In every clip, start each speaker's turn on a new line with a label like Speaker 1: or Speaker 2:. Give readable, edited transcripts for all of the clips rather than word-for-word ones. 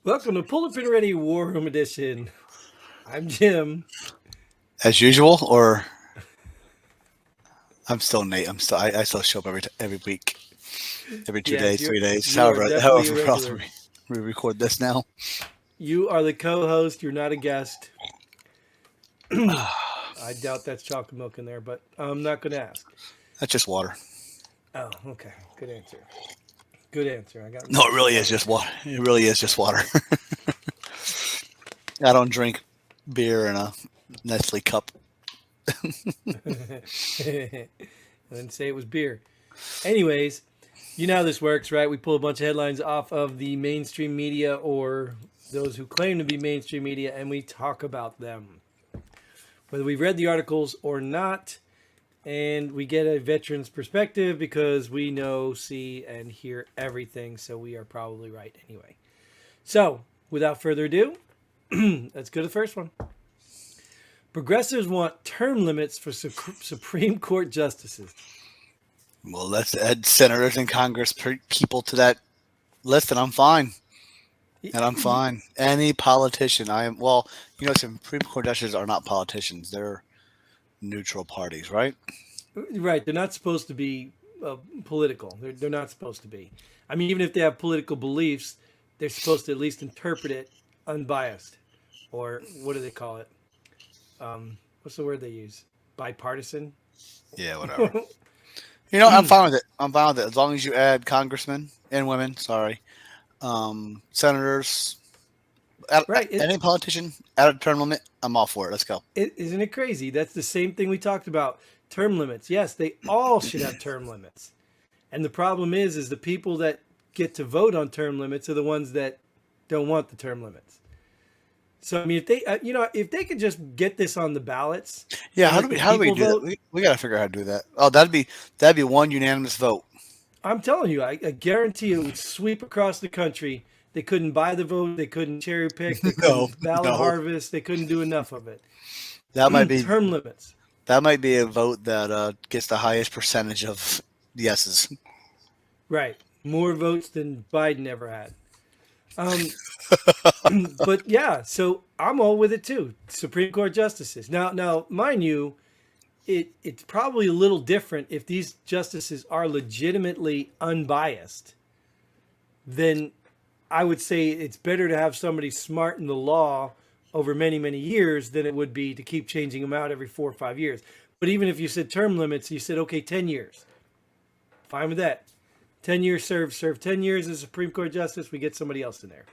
Speaker 1: Welcome to Pull Up and Ready War Room Edition. I'm Jim.
Speaker 2: As usual, or I'm still Nate. I still show up every week, every two
Speaker 1: Yes,
Speaker 2: days,
Speaker 1: you're
Speaker 2: 3 days,
Speaker 1: you are
Speaker 2: however
Speaker 1: definitely a
Speaker 2: however else
Speaker 1: regular.
Speaker 2: we record this now.
Speaker 1: You are the co-host. You're not a guest. I doubt that's chocolate milk in there, but I'm not going to ask.
Speaker 2: That's just water.
Speaker 1: Oh, okay. Good answer. Good answer. I got
Speaker 2: No, it
Speaker 1: nice
Speaker 2: really is
Speaker 1: water.
Speaker 2: just water. It really is just water. I don't drink beer in a Nestle cup.
Speaker 1: I didn't say it was beer. Anyways, you know how this works, right? We pull a bunch of headlines off of the mainstream media or those who claim to be mainstream media, and we talk about them, whether we've read the articles or not, and we get a veteran's perspective because we know, see, and hear everything, so we are probably right anyway. So, without further ado, let's go to the first one. Progressives want term limits for Supreme Court justices.
Speaker 2: Well, let's add senators and Congress people to that list, and I'm fine. And I'm fine. Any politician, I am. Well, Supreme Court justices are not politicians; they're neutral parties, right?
Speaker 1: Right, they're not supposed to be political. They're not supposed to be. I mean, even if they have political beliefs, they're supposed to at least interpret it unbiased, or what do they call it? What's the word they use? Bipartisan.
Speaker 2: Yeah, whatever. I'm fine with it. I'm fine with it as long as you add congressmen and women. Sorry, senators,
Speaker 1: Right.
Speaker 2: any politician, add a term limit. I'm all for it. Let's go.
Speaker 1: Isn't it crazy? That's the same thing we talked about. Term limits. Yes, they all should have term limits. And the problem is the people that get to vote on term limits are the ones that don't want the term limits. So I mean, if they, if they could just get this on the ballots
Speaker 2: Yeah,
Speaker 1: and let the
Speaker 2: how do we
Speaker 1: people
Speaker 2: do that?
Speaker 1: vote,
Speaker 2: We got to figure out how to do that. Oh, that'd be one unanimous vote.
Speaker 1: I'm telling you, I guarantee it would sweep across the country. They couldn't buy the vote. They couldn't cherry pick. They
Speaker 2: No,
Speaker 1: couldn't ballot
Speaker 2: no,
Speaker 1: harvest. They couldn't do enough of it.
Speaker 2: that might be
Speaker 1: Term limits.
Speaker 2: that might be a vote that gets the highest percentage of yeses.
Speaker 1: Right. More votes than Biden ever had. Um, but yeah, so I'm all with it too. Supreme Court justices. Now, mind you, it's probably a little different if these justices are legitimately unbiased. Then I would say it's better to have somebody smart in the law over many, many years than it would be to keep changing them out every 4 or 5 years. But even if you said term limits, you said, okay, 10 years. Fine with that. 10 years serve 10 years as Supreme Court justice, we get somebody else in there.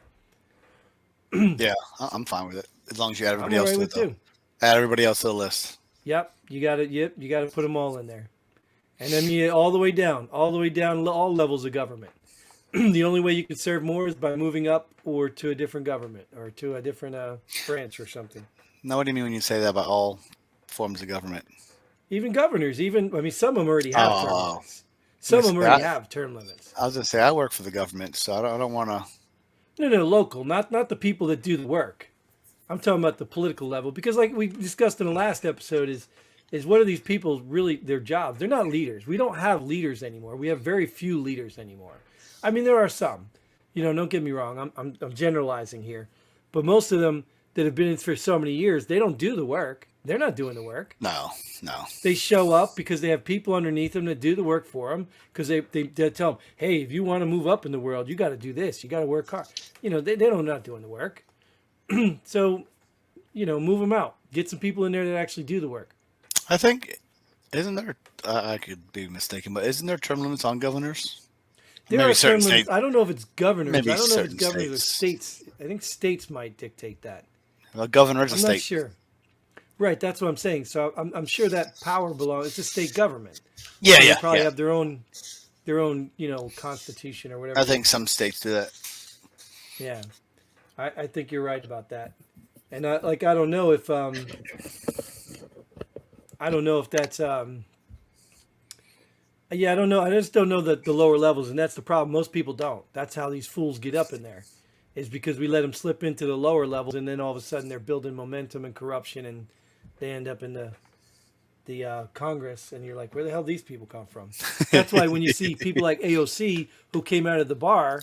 Speaker 2: Yeah, I'm fine with it as long as you add
Speaker 1: I'm
Speaker 2: everybody
Speaker 1: all
Speaker 2: else
Speaker 1: right
Speaker 2: to
Speaker 1: with
Speaker 2: it, though.
Speaker 1: too.
Speaker 2: Add everybody else to the list.
Speaker 1: You got to put them all in there. And then you all the way down, all levels of government. The only way you could serve more is by moving up or to a different government or to a different branch or something.
Speaker 2: Now, what do you mean when you say that about all forms of government?
Speaker 1: Even governors, I mean, some of them already have term
Speaker 2: Oh,
Speaker 1: limits. Some of them
Speaker 2: I,
Speaker 1: already have term limits.
Speaker 2: I was gonna say I work for the government, so I don't want to.
Speaker 1: No, no, local, not the people that do the work. I'm talking about the political level because, like we discussed in the last episode, is what are these people really their jobs? They're not leaders. We don't have leaders anymore. We have very few leaders anymore. I mean, there are some. Don't get me wrong. I'm generalizing here, but most of them that have been in for so many years, they don't do the work. They're not doing the work.
Speaker 2: No, no.
Speaker 1: They show up because they have people underneath them that do the work for them because they tell them, hey, if you want to move up in the world, you got to do this. You got to work hard. They don't not doing the work. So, move them out. Get some people in there that actually do the work.
Speaker 2: I think isn't there? I could be mistaken, but isn't there term limits on governors?
Speaker 1: There
Speaker 2: Maybe
Speaker 1: are
Speaker 2: certain
Speaker 1: term limits.
Speaker 2: states.
Speaker 1: I don't know if it's governors.
Speaker 2: Maybe
Speaker 1: I don't know if it's
Speaker 2: certain
Speaker 1: governors or
Speaker 2: states.
Speaker 1: states. I think states might dictate that.
Speaker 2: Well, governor is a
Speaker 1: I'm not
Speaker 2: state.
Speaker 1: sure. Right, that's what I'm saying. So I'm sure that power belongs. It's a state government.
Speaker 2: Yeah,
Speaker 1: So they
Speaker 2: yeah,
Speaker 1: probably
Speaker 2: yeah.
Speaker 1: have their own constitution or whatever.
Speaker 2: I think some states do that.
Speaker 1: Yeah, I think you're right about that. And I don't know if I don't know if that's yeah, I don't know. I just don't know the lower levels, and that's the problem. Most people don't. That's how these fools get up in there, is because we let them slip into the lower levels, and then all of a sudden they're building momentum and corruption, and they end up in the Congress, and you're like, where the hell these people come from? That's why when you see people like AOC who came out of the bar,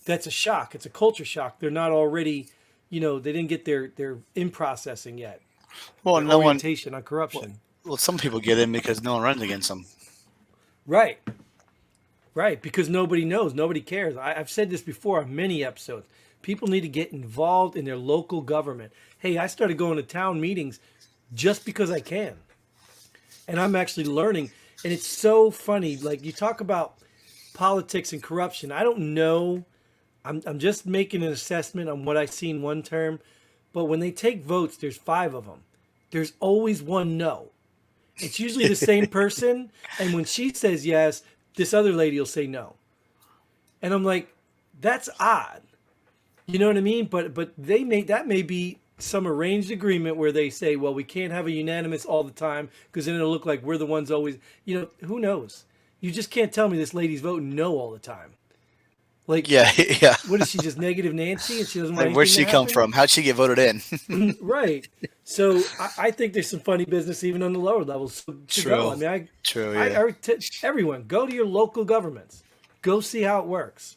Speaker 1: That's a shock. It's a culture shock. They're not already, they didn't get their in processing yet,
Speaker 2: Well,
Speaker 1: their
Speaker 2: no one.
Speaker 1: orientation on
Speaker 2: Well,
Speaker 1: corruption.
Speaker 2: well, some people get in because no one runs against them.
Speaker 1: Right. Right, because nobody knows, nobody cares. I've said this before on many episodes. People need to get involved in their local government. Hey, I started going to town meetings just because I can. And I'm actually learning. And it's so funny. Like, you talk about politics and corruption. I don't know. I'm just making an assessment on what I've seen one term. But when they take votes, there's 5 of them. There's always one no. It's usually the same person. And when she says yes, this other lady will say no. And I'm like, that's odd. You know what I mean? But that may be some arranged agreement where they say, well, we can't have a unanimous all the time because then it'll look like we're the ones always, who knows? You just can't tell me this lady's voting no all the time. Like,
Speaker 2: Yeah, yeah.
Speaker 1: what is she, just negative Nancy and she doesn't want
Speaker 2: Like, where'd
Speaker 1: anything
Speaker 2: she
Speaker 1: to
Speaker 2: come
Speaker 1: happen?
Speaker 2: from? How'd she get voted in?
Speaker 1: Right. So I think there's some funny business even on the lower levels to go.
Speaker 2: True.
Speaker 1: I mean,
Speaker 2: True. Yeah.
Speaker 1: everyone, go to your local governments. Go see how it works.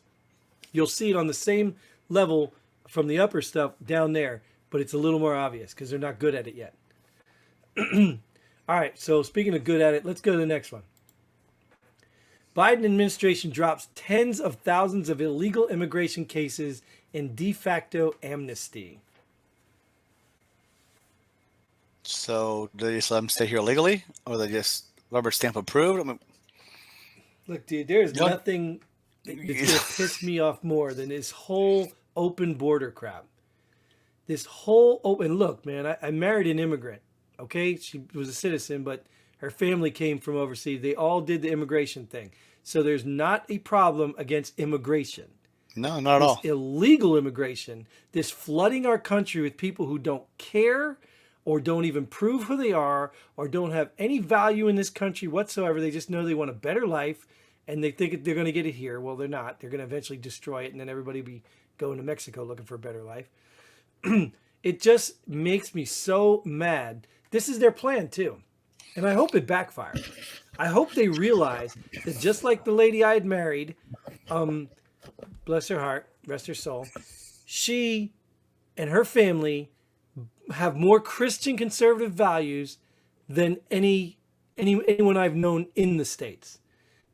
Speaker 1: You'll see it on the same level from the upper stuff down there, but it's a little more obvious because they're not good at it yet. All right, so speaking of good at it, let's go to the next one. Biden administration drops tens of thousands of illegal immigration cases in de facto amnesty.
Speaker 2: So do they just let them stay here legally, or they just rubber stamp approved? I mean,
Speaker 1: Look, dude, there's
Speaker 2: you know,
Speaker 1: nothing that's going to piss me off more than this whole open border crap. This whole open look, man. I married an immigrant. Okay, she was a citizen, but her family came from overseas. They all did the immigration thing, so there's not a problem against immigration.
Speaker 2: no, not at
Speaker 1: This
Speaker 2: all.
Speaker 1: illegal immigration, this flooding our country with people who don't care or don't even prove who they are or don't have any value in this country whatsoever. They just know they want a better life and they think they're going to get it here. Well, they're not. They're going to eventually destroy it and then everybody will be going to Mexico looking for a better life. It just makes me so mad. This is their plan too. And I hope it backfires. I hope they realize that just like the lady I had married, bless her heart, rest her soul, she and her family have more Christian conservative values than anyone I've known in the States.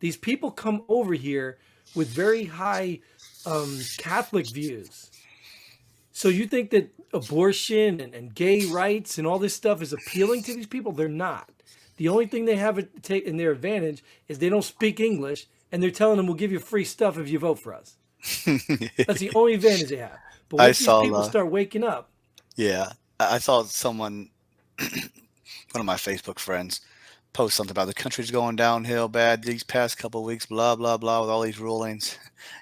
Speaker 1: These people come over here with very high Catholic views. So you think that abortion and gay rights and all this stuff is appealing to these people? They're not. The only thing they have in their advantage is they don't speak English and they're telling them we'll give you free stuff if you vote for us. That's the only advantage they have. But
Speaker 2: I
Speaker 1: once these
Speaker 2: saw
Speaker 1: people
Speaker 2: the.
Speaker 1: start waking up,
Speaker 2: Yeah, I saw someone, one of my Facebook friends, post something about the country's going downhill bad these past couple of weeks, blah blah blah, with all these rulings,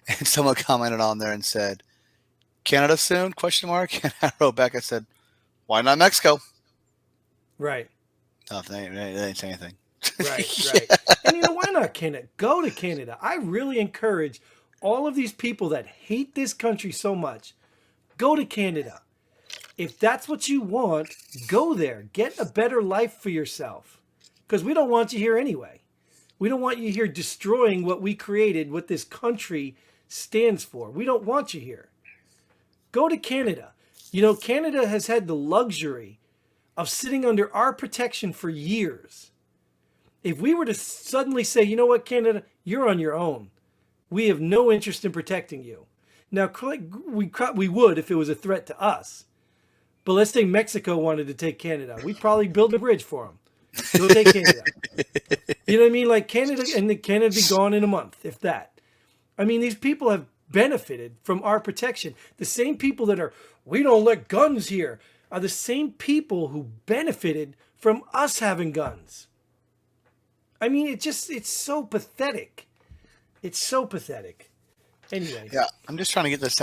Speaker 2: and someone commented on there and said, "Canada soon?" Question mark. And I wrote back, I said, "Why not Mexico?"
Speaker 1: right,
Speaker 2: Nothing. They didn't say anything.
Speaker 1: right, right. And why not Canada? Go to Canada. I really encourage all of these people that hate this country so much, go to Canada. If that's what you want, go there. Get a better life for yourself. Because we don't want you here anyway. We don't want you here destroying what we created, what this country stands for. We don't want you here. Go to Canada. Canada has had the luxury of sitting under our protection for years. If we were to suddenly say, you know what, Canada, you're on your own. We have no interest in protecting you. Now, we would if it was a threat to us. But let's say Mexico wanted to take Canada. We'd probably build a bridge for them. Go take Canada. You know what I mean? Like Canada, and Canada be gone in a month, if that. I mean, these people have benefited from our protection. The same people that are, we don't let guns here, are the same people who benefited from us having guns. I mean, it's so pathetic. It's so pathetic. Anyways.
Speaker 2: Yeah, I'm just trying to get this.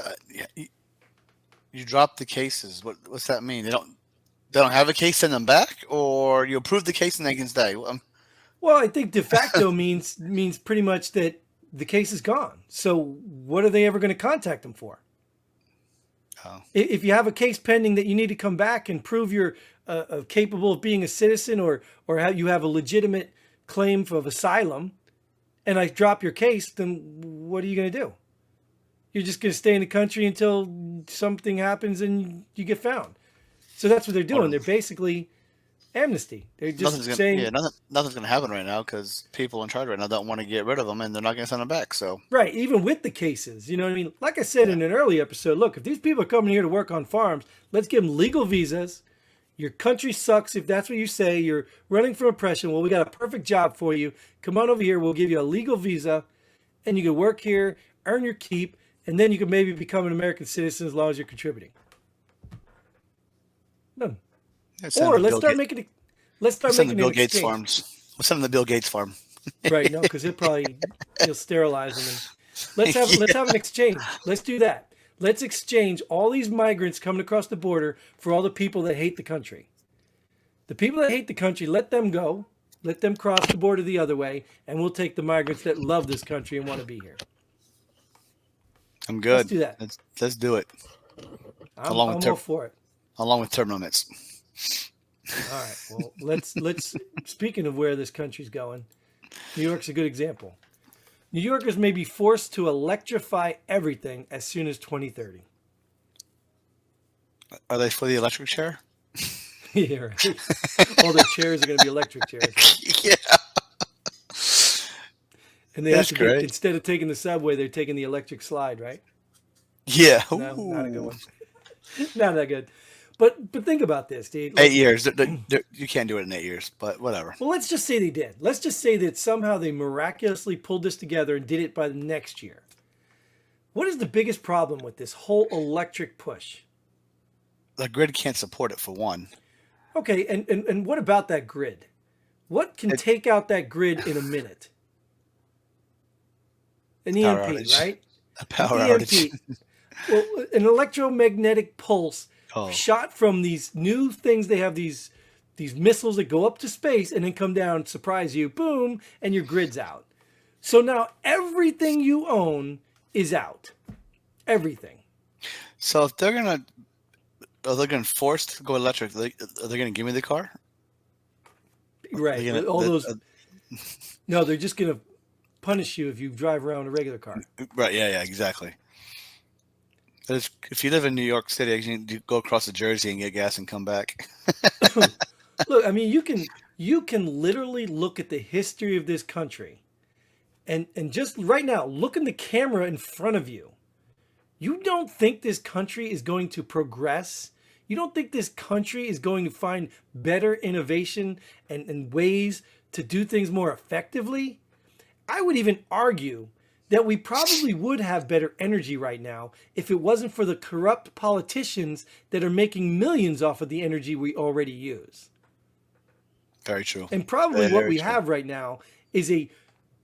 Speaker 2: You drop the cases. What's that mean? They don't have a case, send them back, or you approve the case and they can stay.
Speaker 1: Well, I think de facto means pretty much that the case is gone. So what are they ever going to contact them for?
Speaker 2: Oh.
Speaker 1: If you have a case pending that you need to come back and prove you're capable of being a citizen or how you have a legitimate claim of asylum, and I drop your case, then what are you going to do? You're just going to stay in the country until something happens and you get found. So that's what they're doing. They're basically amnesty. They're just saying,
Speaker 2: Nothing's gonna happen right now because people in charge right now don't want to get rid of them, and they're not gonna send them back. So
Speaker 1: right, even with the cases, you know what I mean? Like I said
Speaker 2: yeah,
Speaker 1: in an early episode, look, if these people are coming here to work on farms, let's give them legal visas. Your country sucks if that's what you say. You're running from oppression. Well, we got a perfect job for you. Come on over here. We'll give you a legal visa and you can work here, earn your keep, and then you can maybe become an American citizen as long as you're contributing. No. Or let's start
Speaker 2: send the
Speaker 1: making an
Speaker 2: Bill Gates
Speaker 1: exchange.
Speaker 2: farms. We'll send them the Bill Gates farm.
Speaker 1: Right, no, because he'll sterilize them. And let's have an exchange. Let's do that. Let's exchange all these migrants coming across the border for all the people that hate the country. The people that hate the country, let them go. Let them cross the border the other way, and we'll take the migrants that love this country and want to be here.
Speaker 2: I'm good.
Speaker 1: Let's do that.
Speaker 2: Let's do it.
Speaker 1: I'm all for it.
Speaker 2: Along with term limits.
Speaker 1: All right. Well, let's. Speaking of where this country's going, New York's a good example. New Yorkers may be forced to electrify everything as soon as 2030.
Speaker 2: Are they for the electric chair?
Speaker 1: Yeah, right. All their chairs are going to be electric chairs. Right?
Speaker 2: Yeah.
Speaker 1: And they have to be, instead of taking the subway, they're taking the electric slide, right?
Speaker 2: Yeah.
Speaker 1: No, not a good one. Not that good. But think about this, dude.
Speaker 2: 8 years. You can't do it in 8 years, but whatever.
Speaker 1: Well, let's just say they did. Let's just say that somehow they miraculously pulled this together and did it by the next year. What is the biggest problem with this whole electric push?
Speaker 2: The grid can't support it, for one.
Speaker 1: Okay, and what about that grid? What can take out that grid in a minute? An EMP, right?
Speaker 2: A power outage.
Speaker 1: Well, an electromagnetic pulse shot from these new things. They have these missiles that go up to space and then come down, surprise you, boom, and your grid's out. So now everything you own is out. Everything.
Speaker 2: So if are they gonna force to go electric? Are they gonna give me the car?
Speaker 1: Right. No, they're just gonna punish you if you drive around a regular car.
Speaker 2: Right. Yeah. Exactly. If you live in New York City, you can go across to Jersey and get gas and come back.
Speaker 1: Look, I mean, you can literally look at the history of this country, and just right now, look in the camera in front of you. You don't think this country is going to progress? You don't think this country is going to find better innovation and ways to do things more effectively? I would even argue that we probably would have better energy right now if it wasn't for the corrupt politicians that are making millions off of the energy we already use.
Speaker 2: Very true.
Speaker 1: And probably what we have right now is a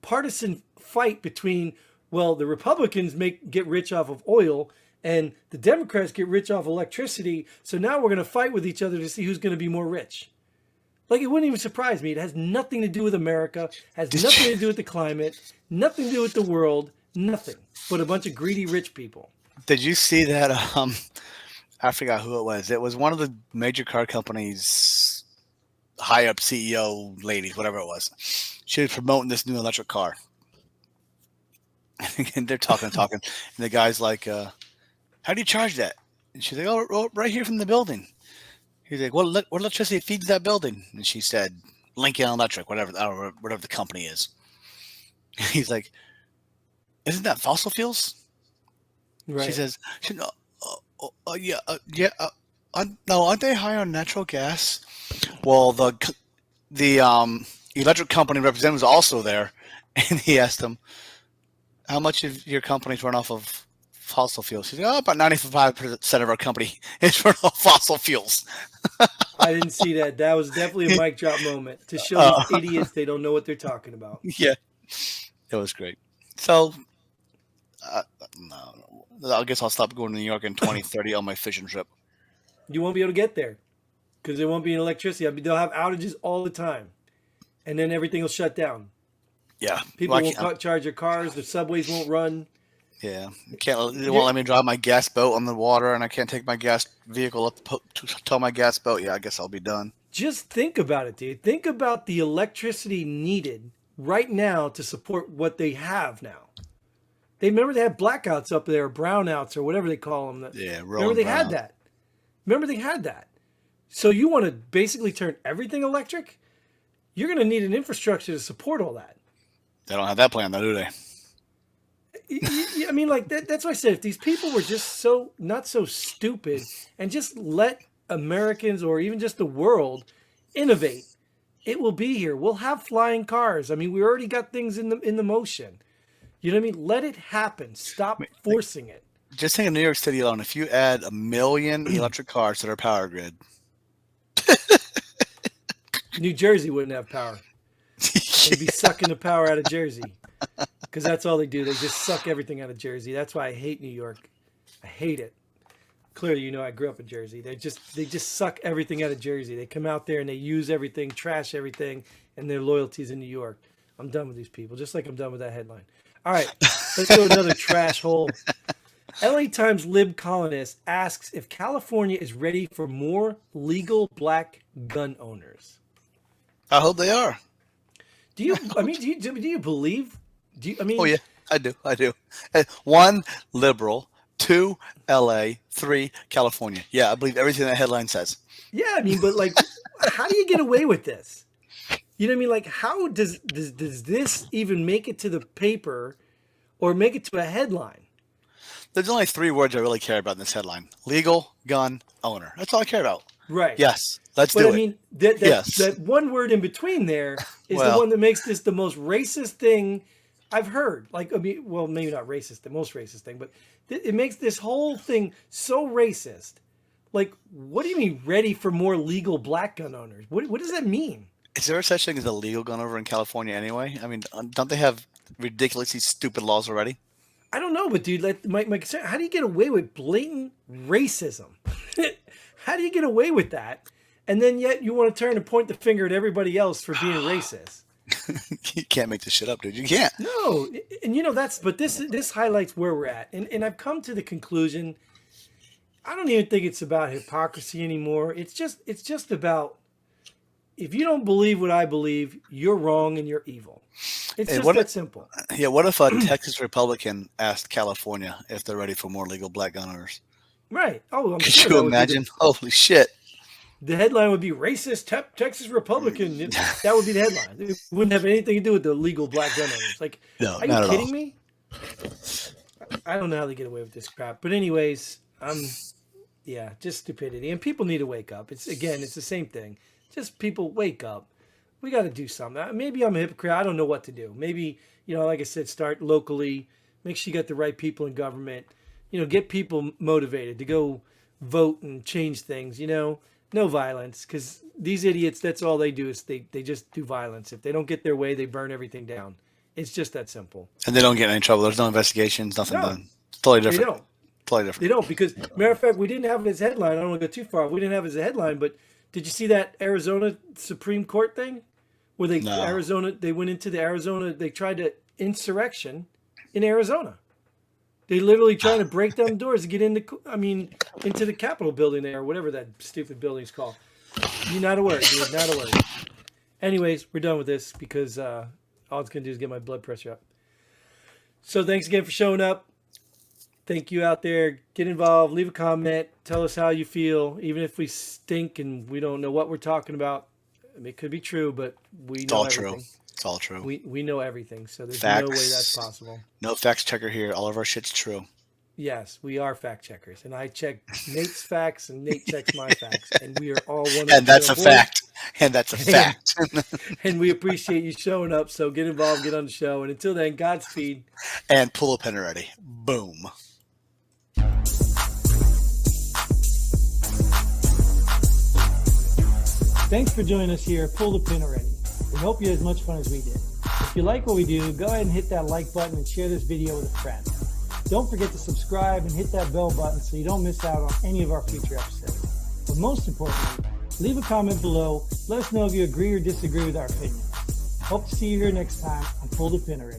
Speaker 1: partisan fight between, well, the Republicans get rich off of oil and the Democrats get rich off electricity. So now we're going to fight with each other to see who's going to be more rich. Like, it wouldn't even surprise me. It has nothing to do with America, has nothing to do with the climate, nothing to do with the world, nothing but a bunch of greedy rich people.
Speaker 2: Did you see that? I forgot who it was. It was one of the major car companies, high up CEO ladies, whatever it was. She was promoting this new electric car. And they're talking. And the guy's like, how do you charge that? And she's like, oh, right here from the building. He's like, what electricity feeds that building? And she said, Lincoln Electric, whatever the company is. He's like, isn't that fossil fuels?
Speaker 1: Right.
Speaker 2: She says, yeah, no, aren't they high on natural gas? Well, the electric company representative was also there, and he asked him, how much of your company's run off of fossil fuels? He's like, about 95% of our company is run off fossil fuels.
Speaker 1: I didn't see that. That was definitely a mic drop moment to show these idiots they don't know what they're talking about.
Speaker 2: Yeah, it was great. So, no, I guess I'll stop going to New York in 2030 on my fishing trip.
Speaker 1: You won't be able to get there because there won't be any electricity. They'll have outages all the time, and then everything will shut down.
Speaker 2: Yeah,
Speaker 1: people won't charge their cars. The subways won't run.
Speaker 2: Yeah, they won't let me drive my gas boat on the water, and I can't take my gas vehicle up to tow my gas boat. Yeah, I guess I'll be done.
Speaker 1: Just think about it, dude. Think about the electricity needed right now to support what they have now. Remember they had blackouts up there, brownouts or whatever they call them.
Speaker 2: Yeah,
Speaker 1: Remember
Speaker 2: rolling
Speaker 1: they had
Speaker 2: brown.
Speaker 1: that. Remember they had that. So you want to basically turn everything electric? You're going to need an infrastructure to support all that.
Speaker 2: They don't have that plan, though, do they?
Speaker 1: I mean, like that's why I said if these people were just so not so stupid and just let Americans or even just the world innovate, it will be here. We'll have flying cars. I mean, we already got things in the motion. You know what I mean? Let it happen. Stop forcing it.
Speaker 2: Just think of New York City alone. If you add 1 million electric cars to their power grid,
Speaker 1: New Jersey wouldn't have power. They'd be sucking the power out of Jersey. Because that's all they do. They just suck everything out of Jersey. That's why I hate New York. I hate it. Clearly, you know, I grew up in Jersey. They just suck everything out of Jersey. They come out there and they use everything, trash everything, and their loyalties in New York. I'm done with these people, just like I'm done with that headline. All right, let's go to another trash hole. LA Times lib columnist asks if California is ready for more legal black gun owners.
Speaker 2: I hope they are.
Speaker 1: Do you? I mean, do you believe? Do you? I mean,
Speaker 2: Oh yeah, I do. 1, liberal. 2, LA. 3, California. Yeah, I believe everything that headline says.
Speaker 1: Yeah, I mean, but like, how do you get away with this? You know what I mean? Like, how does this even make it to the paper or make it to a headline?
Speaker 2: There's only 3 words I really care about in this headline: legal, gun, owner. That's all I care about.
Speaker 1: Right.
Speaker 2: Yes, let's
Speaker 1: But
Speaker 2: do
Speaker 1: I
Speaker 2: it.
Speaker 1: mean, that one word in between there is the
Speaker 2: Well-
Speaker 1: one that makes this the most racist thing I've heard. Like, I mean, well, maybe not racist, the most racist thing, but it makes this whole thing so racist. Like, what do you mean ready for more legal black gun owners? What does that mean?
Speaker 2: Is there such thing as a legal gun over in California anyway? I mean, don't they have ridiculously stupid laws already?
Speaker 1: I don't know, but dude, like, my concern, how do you get away with blatant racism? How do you get away with that? And then yet you want to turn and point the finger at everybody else for being racist.
Speaker 2: You can't make this shit up, dude. You can't.
Speaker 1: No, and you know but this highlights where we're at, and I've come to the conclusion. I don't even think it's about hypocrisy anymore. It's just about if you don't believe what I believe, you're wrong and you're evil. It's just that simple.
Speaker 2: Yeah, what if a Texas Republican asked California if they're ready for more legal black gun owners?
Speaker 1: Right. Oh, I'm
Speaker 2: Could
Speaker 1: sure
Speaker 2: you
Speaker 1: that would be
Speaker 2: imagine? Holy shit.
Speaker 1: the headline would be racist Texas Republican. That would be the headline. It wouldn't have anything to do with the legal black gun owners. Like,
Speaker 2: No,
Speaker 1: are
Speaker 2: not
Speaker 1: you
Speaker 2: at
Speaker 1: kidding
Speaker 2: all.
Speaker 1: me? I don't know how they get away with this crap. But anyways, just stupidity. And people need to wake up. It's the same thing. Just people wake up. We got to do something. Maybe I'm a hypocrite. I don't know what to do. Maybe, like I said, start locally. Make sure you got the right people in government. Get people motivated to go vote and change things. No violence, because these idiots, that's all they do is they just do violence. If they don't get their way, they burn everything down. It's just that simple.
Speaker 2: And they don't get in any trouble. There's no investigations, nothing
Speaker 1: No.
Speaker 2: done. Totally different.
Speaker 1: They don't.
Speaker 2: Totally different.
Speaker 1: They don't, because matter of fact, we didn't have it as a headline. I don't want to go too far. We didn't have it as a headline, but did you see that Arizona Supreme Court thing? Where they went into the Arizona, they tried to insurrection in Arizona. They literally trying to break down doors to get into the Capitol building there, or whatever that stupid building's called. You're not a word, dude. Not a word. Anyways, we're done with this because all it's going to do is get my blood pressure up. So thanks again for showing up. Thank you out there. Get involved. Leave a comment. Tell us how you feel. Even if we stink and we don't know what we're talking about. It could be true, but we know everything.
Speaker 2: True. It's all true.
Speaker 1: We know everything, so there's
Speaker 2: Facts.
Speaker 1: no way that's possible.
Speaker 2: No facts checker here. All of our shit's true.
Speaker 1: Yes, we are fact checkers, and I check Nate's facts, and Nate checks my facts, and we are all one.
Speaker 2: And that's a fact. And that's a fact.
Speaker 1: And we appreciate you showing up. So get involved, get on the show, and until then, Godspeed.
Speaker 2: And pull a pin already. Boom.
Speaker 1: Thanks for joining us here. Pull the pin already. We hope you had as much fun as we did. If you like what we do, go ahead and hit that like button and share this video with a friend. Don't forget to subscribe and hit that bell button so you don't miss out on any of our future episodes. But most importantly, leave a comment below. Let us know if you agree or disagree with our opinion. Hope to see you here next time on Pull the Pin Already.